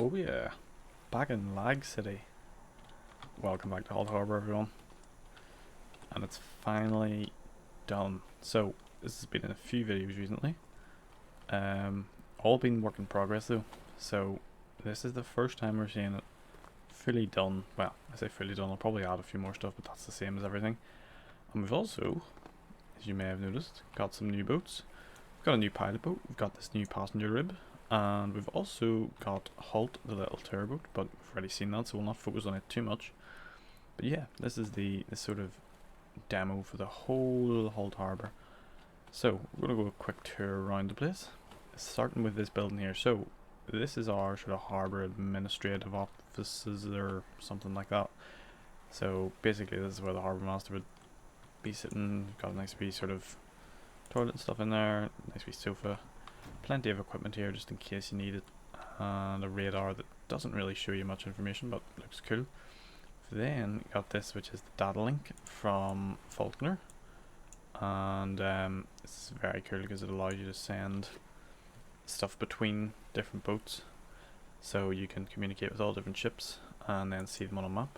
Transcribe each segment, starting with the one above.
Oh yeah, back in Lag City. Welcome back to Holt Harbour, everyone. And it's finally done. So this has been in a few videos recently. All been work in progress though. So this is the first time we're seeing it fully done. Well, I say fully done. I'll probably add a few more stuff, but that's the same as everything. And we've also, as you may have noticed, got some new boats. We've got a new pilot boat. We've got this new passenger rib. And we've also got Holt, the little tour boat, but we've already seen that, so we'll not focus on it too much. But yeah, this is the sort of demo for the whole Holt Harbour. So we're going to go a quick tour around the place, starting with this building here. So this is our sort of harbour administrative offices or something like that. So basically this is where the harbour master would be sitting. Got a nice wee sort of toilet and stuff in there, nice wee sofa. Plenty of equipment here just in case you need it, and a radar that doesn't really show you much information but looks cool. Then got this, which is the data link from Faulkner, and it's very cool because it allows you to send stuff between different boats, so you can communicate with all different ships and then see them on a map.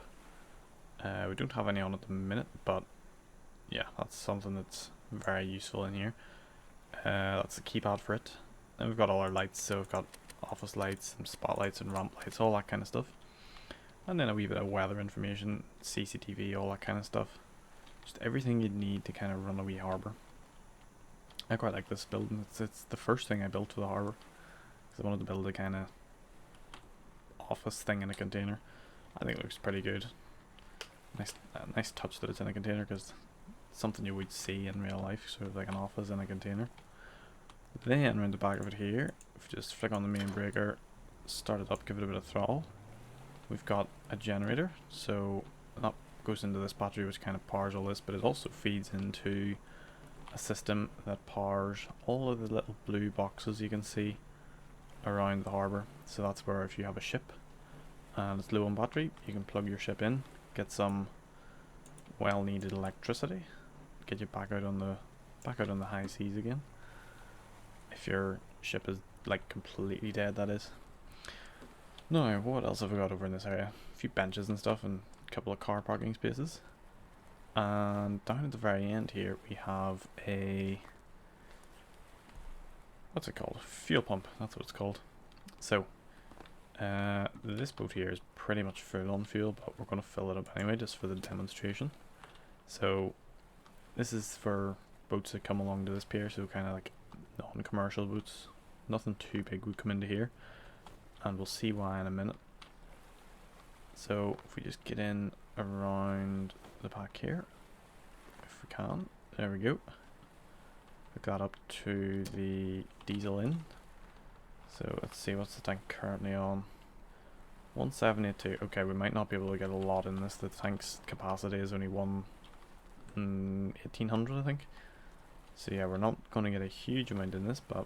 We don't have any on at the minute, but yeah, that's something that's very useful in here. That's the keypad for it. Then we've got all our lights, so we've got office lights and spotlights and ramp lights, all that kind of stuff. And then a wee bit of weather information, CCTV, all that kind of stuff. Just everything you'd need to kind of run a wee harbour. I quite like this building. It's the first thing I built for the harbour, because I wanted to build a kind of office thing in a container. I think it looks pretty good. Nice touch that it's in a container, because it's something you would see in real life, sort of like an office in a container. Then around the back of it here, if you just flick on the main breaker, start it up, give it a bit of throttle. We've got a generator, so that goes into this battery which kind of powers all this, but it also feeds into a system that powers all of the little blue boxes you can see around the harbour. So that's where if you have a ship and it's low on battery, you can plug your ship in, get some well needed electricity, get you back out on the high seas again. If your ship is like completely dead, that is. Now, what else have we got over in this area? A few benches and stuff, and a couple of car parking spaces. And down at the very end here, we have a... what's it called? Fuel pump, that's what it's called. So, this boat here is pretty much full on fuel, but we're going to fill it up anyway, just for the demonstration. So, this is for boats that come along to this pier, so kind of like non-commercial boats. Nothing too big would come into here, and we'll see why in a minute. So if we just get in around the back here, if we can, there we go. We got up to the diesel in. So let's see, what's the tank currently on? 1782. Okay, we might not be able to get a lot in this. The tank's capacity is only 1800, I think. So yeah, we're not going to get a huge amount in this, but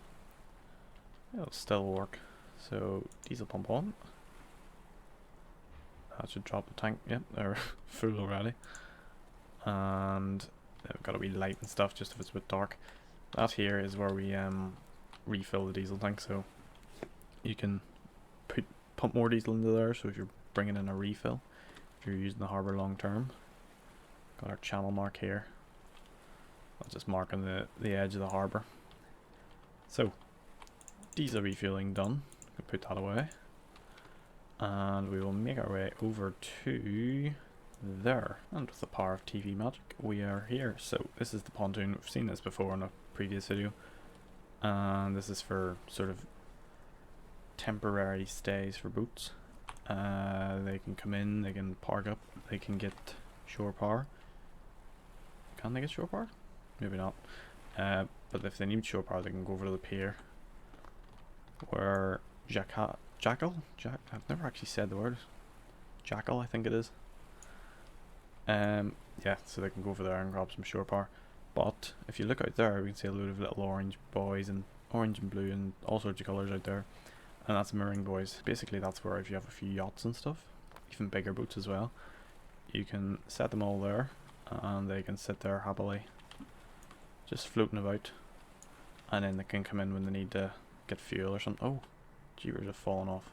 it'll still work. So diesel pump on. That should drop the tank. Yep, they're full already. And they've got a wee light and stuff just if it's a bit dark. That here is where we refill the diesel tank, so you can pump more diesel into there. So if you're bringing in a refill, if you're using the harbour long term. Got our channel mark here. I'll just mark on the edge of the harbour. So diesel refueling done. We'll put that away, and we will make our way over to there. And with the power of TV magic, we are here. So this is the pontoon. We've seen this before in a previous video, and this is for sort of temporary stays for boats. They can come in, they can park up, they can get shore power. Can they get shore power? Maybe not. But if they need shore power, they can go over to the pier where I've never actually said the word. Jackal, I think it is. Yeah, so they can go over there and grab some shore power. But if you look out there, we can see a load of little orange boys, and orange and blue and all sorts of colours out there. And that's marine boys. Basically that's where if you have a few yachts and stuff, even bigger boats as well, you can set them all there and they can sit there happily, just floating about, and then they can come in when they need to get fuel or something. Oh, jeepers have fallen off.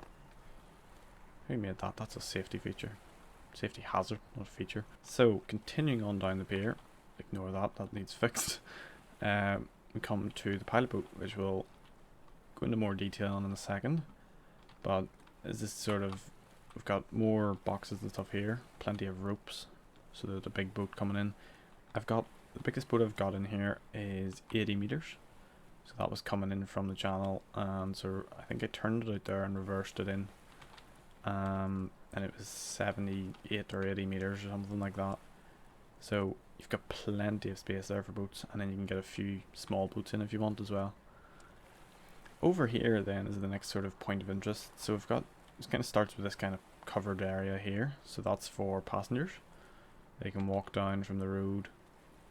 Who made that? That's a safety feature. Safety hazard, not a feature. So, continuing on down the pier, ignore that, that needs fixed. We come to the pilot boat, which we'll go into more detail on in a second. But is this sort of, we've got more boxes and stuff here, plenty of ropes, so there's a big boat coming in. The biggest boat I've got in here is 80 meters. So that was coming in from the channel, and so I think I turned it out there and reversed it in. And it was 78 or 80 meters or something like that. So you've got plenty of space there for boats, and then you can get a few small boats in if you want as well. Over here then is the next sort of point of interest. So we've got, it kind of starts with this kind of covered area here. So that's for passengers. They can walk down from the road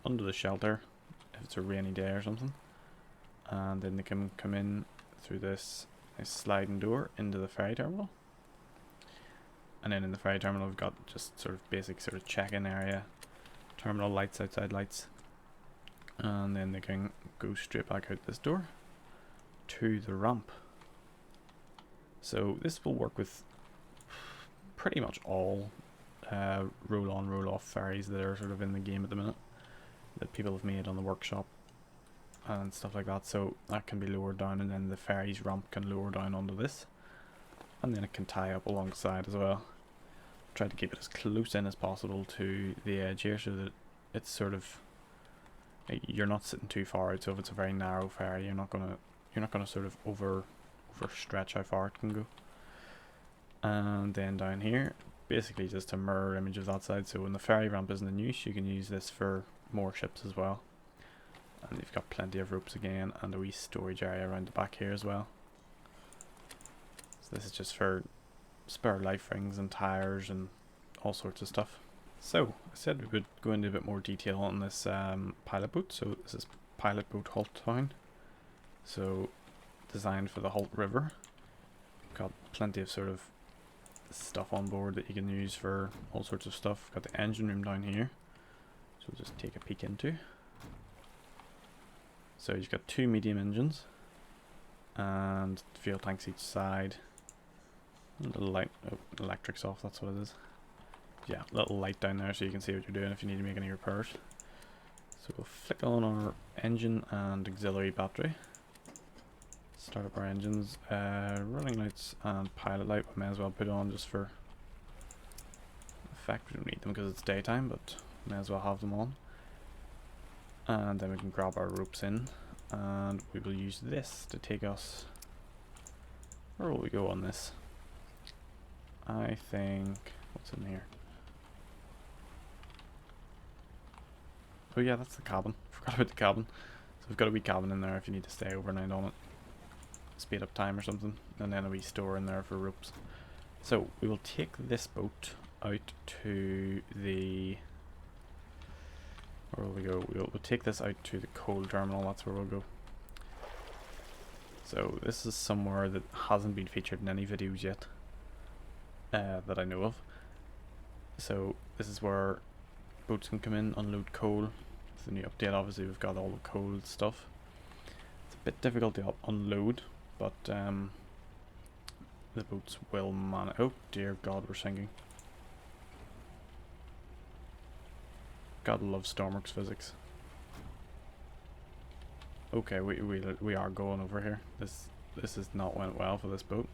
under the shelter if it's a rainy day or something. And then they can come in through this nice sliding door into the ferry terminal. And then in the ferry terminal we've got just sort of basic sort of check-in area, terminal lights, outside lights, and then they can go straight back out this door to the ramp. So this will work with pretty much all roll on roll off ferries that are sort of in the game at the minute, that people have made on the workshop and stuff like that. So that can be lowered down, and then the ferry's ramp can lower down onto this, and then it can tie up alongside as well. Try to keep it as close in as possible to the edge here, so that it's sort of, you're not sitting too far out. So if it's a very narrow ferry, you're not gonna sort of overstretch how far it can go. And then down here, basically just a mirror image of that side. So when the ferry ramp isn't in use, you can use this for more ships as well. And you've got plenty of ropes again, and a wee storage area around the back here as well. So this is just for spare life rings and tires and all sorts of stuff. So I said we would go into a bit more detail on this pilot boat. So this is pilot boat Holt Town. So designed for the Holt River. Got plenty of sort of stuff on board that you can use for all sorts of stuff. Got the engine room down here, so we'll just take a peek into. So you've got 2 medium engines and fuel tanks each side. A little light, oh, electric's off, that's what it is. Yeah, little light down there so you can see what you're doing if you need to make any repairs. So we'll flick on our engine and auxiliary battery. Start up our engines, running lights and pilot light we may as well put on just for effect. We don't need them because it's daytime, but may as well have them on. And then we can grab our ropes in, and we will use this to take us, where will we go on this? I think, what's in here? Oh yeah, that's the cabin. Forgot about the cabin. So we've got a wee cabin in there if you need to stay overnight on it. Speed up time or something. And then a wee store in there for ropes. So we will take this boat out to the... where will we go? We'll take this out to the coal terminal, that's where we'll go. So this is somewhere that hasn't been featured in any videos yet. That I know of. So this is where boats can come in, unload coal. With the new update, obviously we've got all the coal stuff. It's a bit difficult to unload, but the boats will manage. Oh dear God, we're sinking. God love Stormworks physics. Okay, we are going over here. This has not went well for this boat.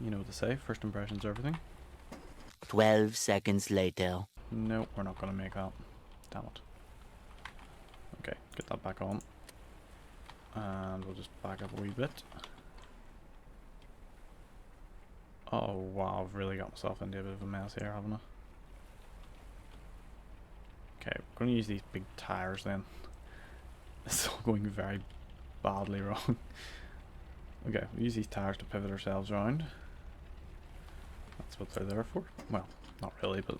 You know what to say, first impressions are everything. 12 seconds later. Nope, we're not going to make that. Damn it. Okay, get that back on. And we'll just back up a wee bit. Oh wow, I've really got myself into a bit of a mess here, haven't I? Okay, we're going to use these big tires then. It's all going very badly wrong. Okay, we'll use these tires to pivot ourselves around. That's what they're there for. Well, not really, but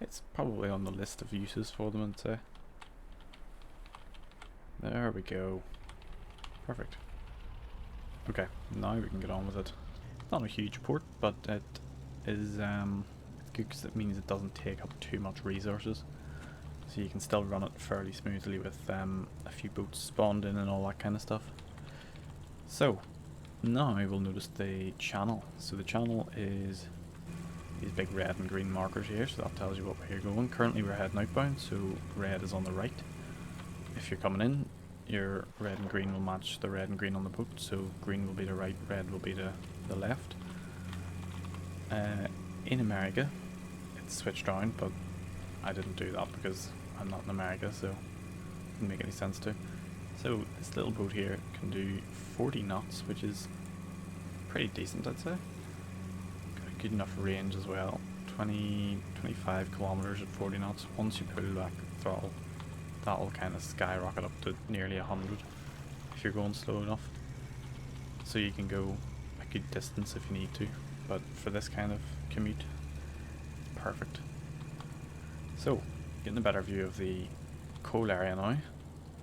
it's probably on the list of uses for them, I'd say. There we go. Perfect. Okay, now we can get on with it. It's not a huge port, but it is good because it means it doesn't take up too much resources. So you can still run it fairly smoothly with a few boats spawned in and all that kind of stuff. So, now we'll notice the channel. So the channel is these big red and green markers here, so that tells you what way you're going. Currently we're heading outbound, so red is on the right. If you're coming in, your red and green will match the red and green on the boat, so green will be the right, red will be the left. In America, it's switched around, but I didn't do that because I'm not in America, so it didn't make any sense to. So this little boat here can do 40 knots, which is pretty decent, I'd say. Got a good enough range as well. 25 kilometers at 40 knots. Once you pull back the throttle, that will kind of skyrocket up to nearly 100 if you're going slow enough. So you can go a good distance if you need to, but for this kind of commute, perfect. So, getting a better view of the coal area now.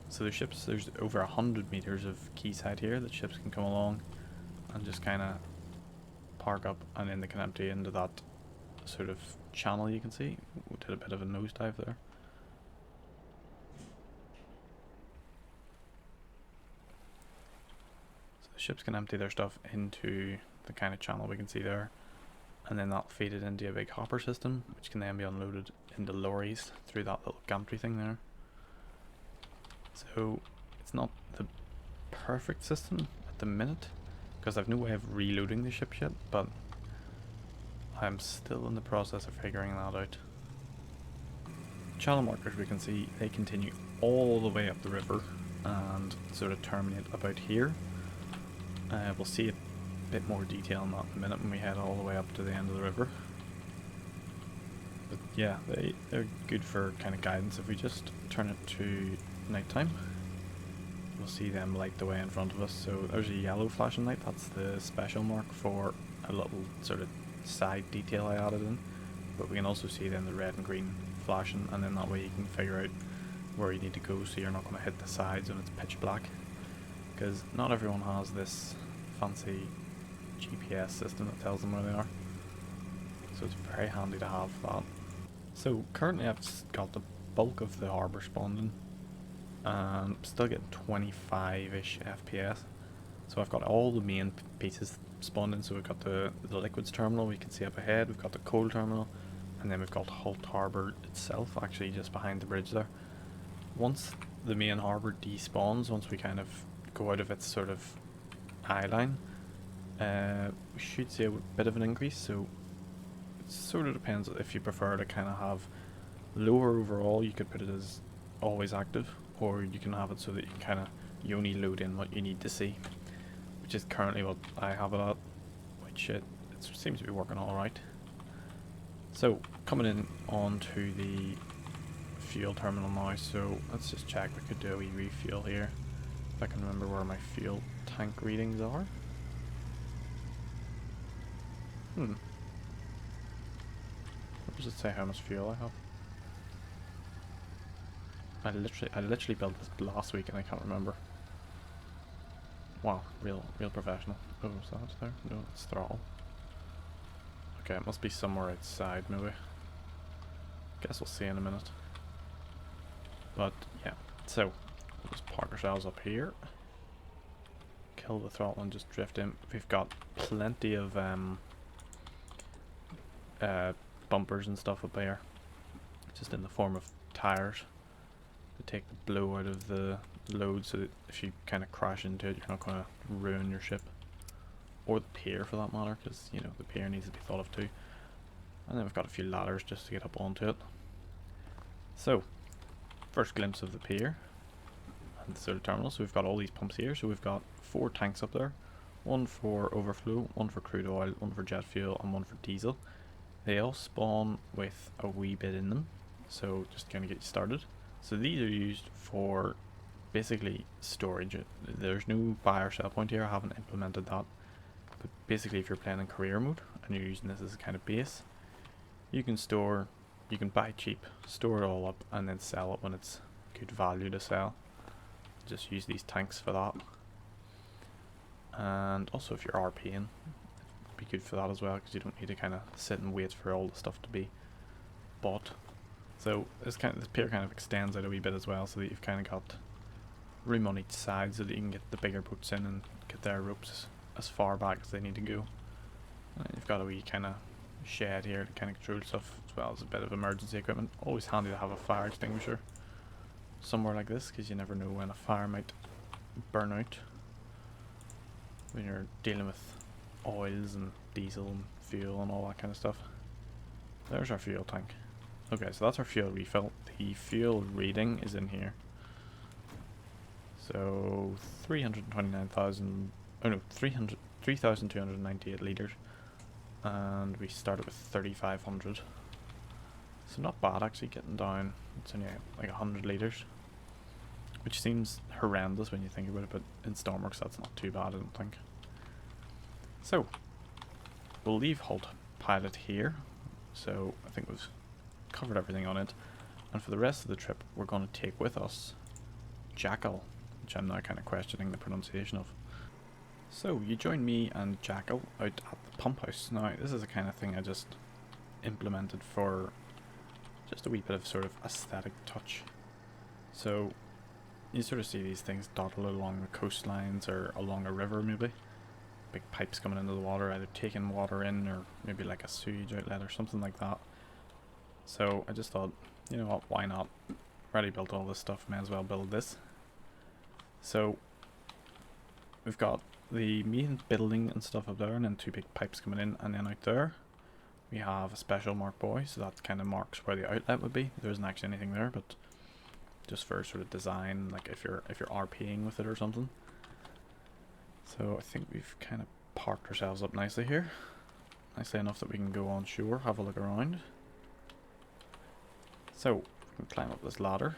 So there's over 100 meters of quayside here that ships can come along and just kind of park up, and then they can empty into that sort of channel you can see. We did a bit of a nosedive there. So the ships can empty their stuff into the kind of channel we can see there, and then that'll feed it into a big hopper system, which can then be unloaded into lorries through that little gantry thing there. So it's not the perfect system at the minute, because I've no way of reloading the ship yet, but I'm still in the process of figuring that out. Channel markers we can see, they continue all the way up the river and sort of terminate about here. We'll see a bit more detail on that in a minute when we head all the way up to the end of the river. But yeah, they're good for kind of guidance. If we just turn it to nighttime, we'll see them light the way in front of us. So there's a yellow flashing light, that's the special mark for a little sort of side detail I added in. But we can also see then the red and green flashing, and then that way you can figure out where you need to go so you're not going to hit the sides when it's pitch black. Because not everyone has this fancy GPS system that tells them where they are. So it's very handy to have that. So currently I've got the bulk of the harbour spawned in, and still getting 25-ish FPS. So I've got all the main pieces spawned in. So we've got the liquids terminal we can see up ahead, we've got the coal terminal, and then we've got Holt Harbour itself, actually just behind the bridge there. Once the main harbour despawns, once we kind of go out of its sort of eye line, we should see a bit of an increase. So it sort of depends if you prefer to kind of have lower overall, you could put it as always active, or you can have it so that you can kind of, you only load in what you need to see, which is currently what I have it at, which it seems to be working alright. So coming in onto the fuel terminal now, so let's just check, we could do a wee refuel here, if I can remember where my fuel tank readings are. Where does it say how much fuel I have? I literally built this last week and I can't remember. Wow, real professional. Oh, is that there? No, it's throttle. Okay, it must be somewhere outside maybe. Guess we'll see in a minute. But yeah, so we'll just park ourselves up here. Kill the throttle and just drift in. We've got plenty of bumpers and stuff up there, just in the form of tires to take the blow out of the load, so that if you kind of crash into it, you're not going to ruin your ship, or the pier for that matter, because you know the pier needs to be thought of too. And then we've got a few ladders just to get up onto it. So first glimpse of the pier and the sort of terminal. So we've got all these pumps here, so we've got 4 tanks up there, one for overflow, one for crude oil, one for jet fuel, and one for diesel. They all spawn with a wee bit in them, so just kind of get you started. So these are used for basically storage. There's no buy or sell point here, I haven't implemented that. But basically if you're playing in career mode and you're using this as a kind of base, you can store, you can buy cheap, store it all up, and then sell it when it's good value to sell. Just use these tanks for that. And also if you're RPing, be good for that as well, because you don't need to kind of sit and wait for all the stuff to be bought. So this pier kind of extends out a wee bit as well, so that you've kind of got room on each side, so that you can get the bigger boats in and get their ropes as far back as they need to go. And you've got a wee kind of shed here to kind of control stuff, as well as a bit of emergency equipment. Always handy to have a fire extinguisher somewhere like this, because you never know when a fire might burn out when you're dealing with oils and diesel and fuel and all that kind of stuff. There's our fuel tank. Okay, so that's our fuel refill. The fuel reading is in here. So 329,000, oh no, 3,298 litres, and we started with 3,500. So not bad actually, getting down. It's only like 100 litres, which seems horrendous when you think about it, but in Stormworks that's not too bad, I don't think. So we'll leave Holt pilot here. So I think we've covered everything on it, and for the rest of the trip we're going to take with us Jackal, which I'm now kind of questioning the pronunciation of. So you join me and Jackal out at the pump house. Now this is the kind of thing I just implemented for just a wee bit of sort of aesthetic touch. So you sort of see these things dotted along the coastlines or along a river maybe. Big pipes coming into the water, either taking water in or maybe like a sewage outlet or something like that. So I just thought, you know what, why not? Already built all this stuff, may as well build this. So we've got the main building and stuff up there, and then two big pipes coming in, and then out there we have a special mark buoy, so that kind of marks where the outlet would be. There isn't actually anything there, but just for sort of design, like if you're RPing with it or something. So I think we've kind of parked ourselves up nicely here, nicely enough that we can go on shore, have a look around. So we can climb up this ladder.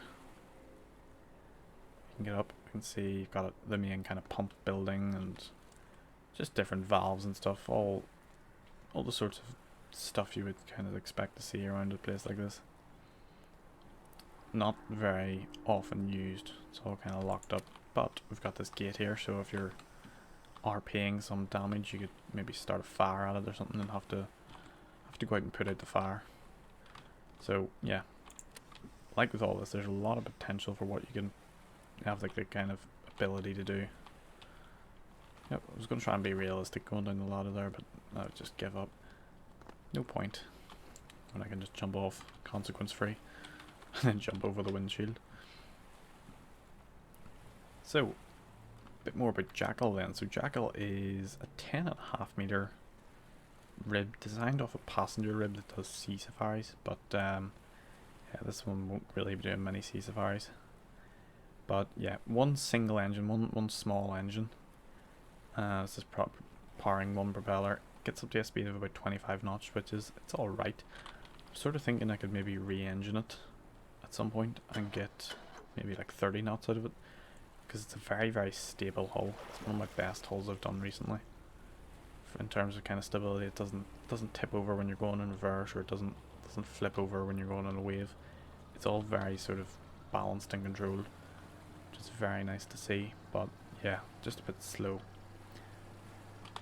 You can get up. You can see you've got the main kind of pump building and just different valves and stuff. All the sorts of stuff you would kind of expect to see around a place like this. Not very often used. It's all kind of locked up. But we've got this gate here, so if you're RPing some damage, you could maybe start a fire at it or something and have to go out and put out the fire. So yeah, like with all this, there's a lot of potential for what you can have, like the kind of ability to do. Yep, I was going to try and be realistic going down the ladder there, but I would just give up. No point when I can just jump off consequence free and then jump over the windshield. So a bit more about Jackal then. So Jackal is a 10.5 meter rib designed off a passenger rib that does sea safaris, but yeah, this one won't really be doing many sea safaris. But yeah, one single engine, one small engine. This is powering one propeller. Gets up to a speed of about 25 knots, which is, it's alright. I'm sort of thinking I could maybe re-engine it at some point and get maybe like 30 knots out of it, because it's a very, very stable hull. It's one of my best hulls I've done recently. In terms of kind of stability, it doesn't tip over when you're going in reverse, or it doesn't flip over when you're going on a wave. It's all very sort of balanced and controlled, which is very nice to see. But yeah, just a bit slow.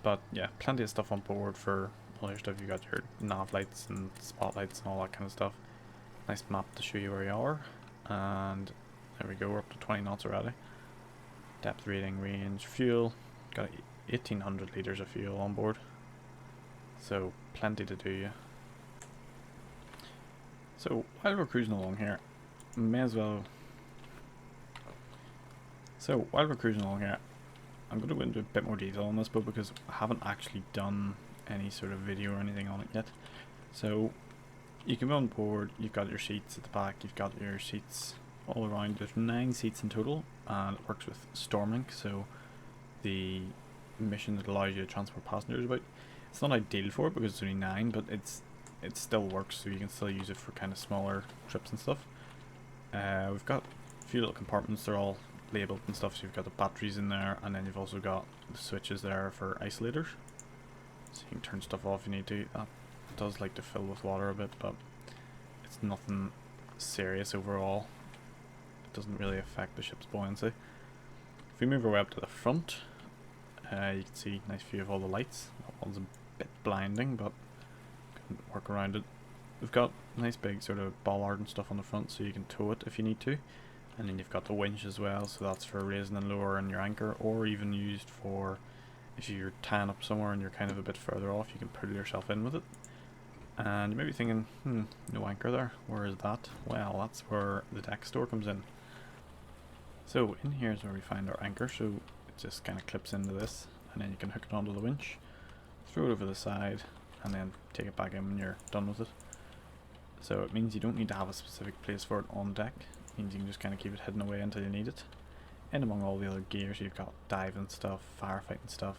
But yeah, plenty of stuff on board for all your stuff. You got your nav lights and spotlights and all that kind of stuff. Nice map to show you where you are. And there we go, we're up to 20 knots already. Depth reading, range, fuel. Got 1,800 litres of fuel on board. So plenty to do, yeah. So while we're cruising along here, may as well. So while we're cruising along here, I'm going to go into a bit more detail on this, but because I haven't actually done any sort of video or anything on it yet. So you can be on board, you've got your seats at the back, you've got your seats all around. There's 9 seats in total, and it works with Stormworks, so the mission that allows you to transport passengers about. It's not ideal for it because it's only 9, but it still works, so you can still use it for kind of smaller trips and stuff. We've got a few little compartments, they're all labelled and stuff, so you've got the batteries in there, and then you've also got the switches there for isolators, so you can turn stuff off if you need to. That does like to fill with water a bit, but it's nothing serious overall. It doesn't really affect the ship's buoyancy. If we move our way up to the front, you can see a nice view of all the lights. That one's a bit blinding, but can work around it. We've got a nice big sort of bollard and stuff on the front, so you can tow it if you need to. And then you've got the winch as well, so that's for raising and lowering your anchor, or even used for if you're tying up somewhere and you're kind of a bit further off, you can pull yourself in with it. And you may be thinking, no anchor there. Where is that? Well, that's where the deck store comes in. So in here is where we find our anchor, so it just kind of clips into this, and then you can hook it onto the winch, throw it over the side, and then take it back in when you're done with it. So it means you don't need to have a specific place for it on deck. It means you can just kind of keep it hidden away until you need it. And among all the other gear, so you've got diving stuff, firefighting stuff,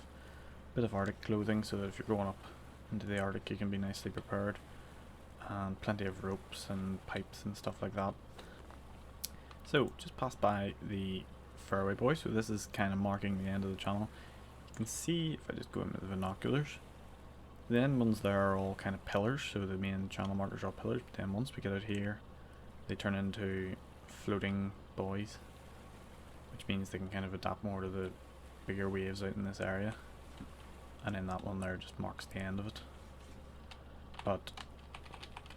bit of Arctic clothing, so that if you're going up into the Arctic you can be nicely prepared, and plenty of ropes and pipes and stuff like that. So just passed by the fairway buoy, so this is kind of marking the end of the channel. You can see, if I just go in with the binoculars, the end ones there are all kind of pillars, so the main channel markers are pillars, but then once we get out here they turn into floating buoys, which means they can kind of adapt more to the bigger waves out in this area. And then that one there just marks the end of it. But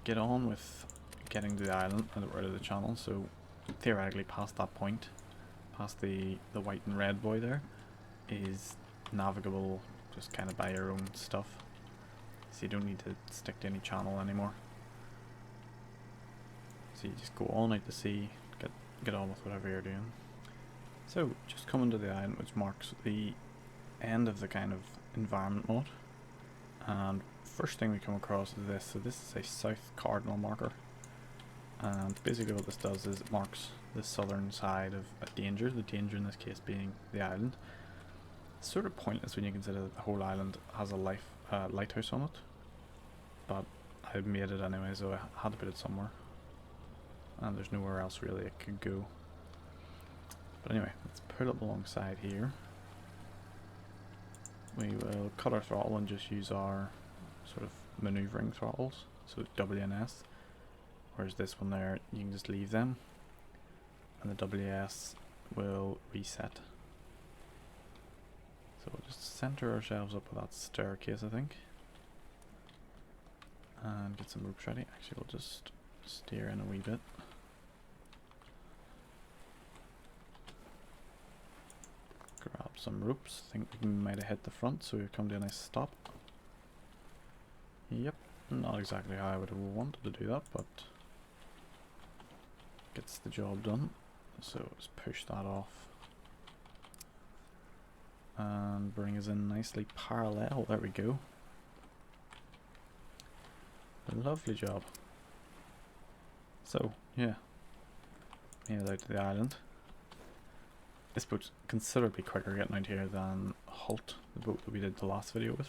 get on with getting to the island and out of the channel, so theoretically past that point, past the white and red buoy there, is navigable just kind of by your own stuff. So you don't need to stick to any channel anymore. So you just go on out to sea, get on with whatever you're doing. So just coming to the island, which marks the end of the kind of environment mode, and first thing we come across is this. So this is a south cardinal marker, and basically what this does is it marks the southern side of a danger, the danger in this case being the island. It's sort of pointless when you consider that the whole island has a lighthouse on it, but I made it anyway, so I had to put it somewhere, and there's nowhere else really it could go. But anyway, let's put it alongside here. We will cut our throttle and just use our sort of maneuvering throttles, so WNS, whereas this one there, you can just leave them, and the WS will reset. So we'll just center ourselves up with that staircase, I think, and get some ropes ready. Actually, we'll just steer in a wee bit. Grab some ropes. I think we might have hit the front, so we've come to a nice stop. Yep, not exactly how I would have wanted to do that, but gets the job done. So just push that off and bring us in nicely parallel. There we go. Lovely job. So yeah, made it out to the island. This boat's considerably quicker getting out here than Holt, the boat that we did the last video with.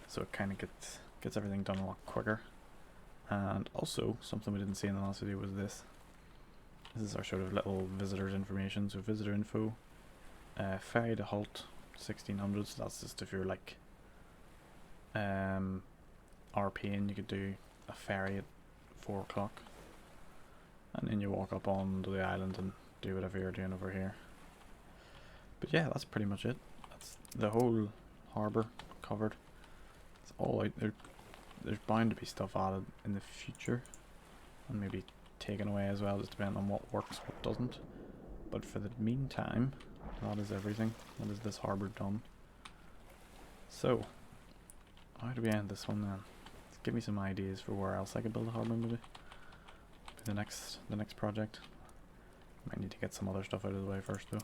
So it kind of gets everything done a lot quicker. And also, something we didn't see in the last video was this. This is our sort of little visitors information. So visitor info, ferry to Holt, 1600. So that's just if you're like RPing, you could do a ferry at 4 o'clock. And then you walk up onto the island and do whatever you're doing over here. But yeah, that's pretty much it. That's the whole harbour covered. It's all out there. There's bound to be stuff added in the future, and maybe taken away as well, just depending on what works, what doesn't. But for the meantime, that is everything. That is this harbour done. So, how do we end this one then? Give me some ideas for where else I could build a harbour maybe. The next project. Might need to get some other stuff out of the way first though.